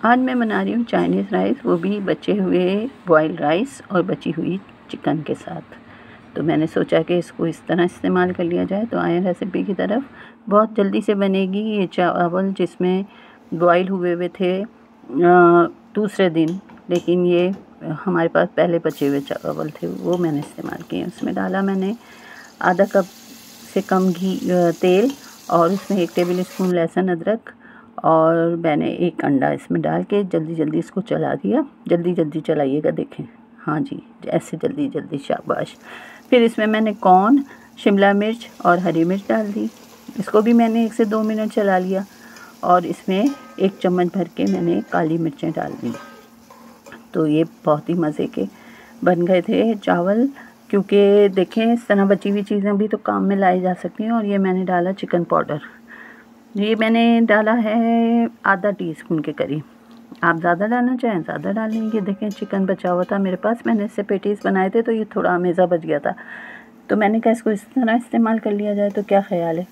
आज मैं बना रही हूँ चाइनीज़ राइस, वो भी बचे हुए बॉइल्ड राइस और बची हुई चिकन के साथ। तो मैंने सोचा कि इसको इस तरह इस्तेमाल कर लिया जाए। तो आए रेसिपी की तरफ। बहुत जल्दी से बनेगी ये चावल, जिसमें बॉयल हुए हुए थे दूसरे दिन, लेकिन ये हमारे पास पहले बचे हुए चावल थे, वो मैंने इस्तेमाल किए। उसमें डाला मैंने आधा कप से कम तेल, और उसमें 1 टेबल स्पून लहसुन अदरक, और मैंने 1 अंडा इसमें डाल के जल्दी जल्दी इसको चला दिया। जल्दी जल्दी चलाइएगा, देखें, हाँ जी, ऐसे जल्दी जल्दी, शाबाश। फिर इसमें मैंने कॉर्न, शिमला मिर्च और हरी मिर्च डाल दी। इसको भी मैंने 1 से 2 मिनट चला लिया, और इसमें 1 चम्मच भर के मैंने काली मिर्चें डाल दी। तो ये बहुत ही मज़े के बन गए थे चावल, क्योंकि देखें, इस तरह बची हुई चीज़ें भी तो काम में लाई जा सकती हैं। और ये मैंने डाला चिकन पाउडर, ये मैंने डाला है आधा टीस्पून के करीब। आप ज़्यादा डालना चाहें ज़्यादा डाल लेंगे। देखें, चिकन बचा हुआ था मेरे पास, मैंने इससे पेटीज़ बनाए थे, तो ये थोड़ा अमेज़ा बच गया था, तो मैंने कहा इसको इस तरह इस्तेमाल कर लिया जाए। तो क्या ख़्याल है,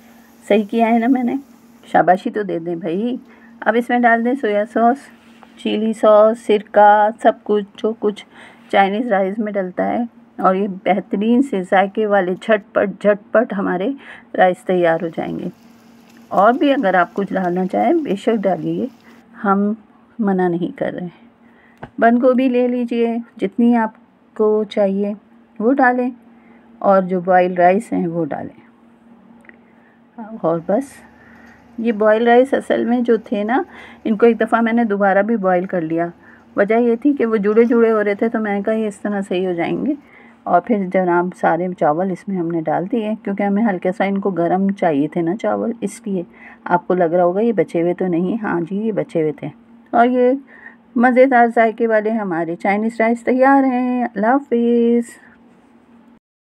सही किया है ना मैंने? शाबाशी तो दे दें भाई। अब इसमें डाल दें सोया सॉस, चिली सॉस, सिरका, सब कुछ जो कुछ चाइनीज़ राइस में डलता है। और ये बेहतरीन से जायके वाले झटपट झटपट हमारे राइस तैयार हो जाएंगे। और भी अगर आप कुछ डालना चाहें बेशक डालिए, हम मना नहीं कर रहे हैं। बंद गोभी ले लीजिए, जितनी आपको चाहिए वो डालें, और जो बॉइल्ड राइस हैं वो डालें। और बस, ये बॉइल्ड राइस असल में जो थे ना, इनको एक दफ़ा मैंने दोबारा भी बॉईल कर लिया। वजह ये थी कि वो जुड़े जुड़े हो रहे थे, तो मैंने कहा ये इस तरह सही हो जाएंगे। और फिर जनाब सारे चावल इसमें हमने डाल दिए, क्योंकि हमें हल्का सा इनको गरम चाहिए थे ना चावल, इसलिए। आपको लग रहा होगा ये बचे हुए तो नहीं, हाँ जी, ये बचे हुए थे। और ये मज़ेदार जायके वाले हमारे चाइनीज़ राइस तैयार हैं। अल्लाह हाफ़िज़।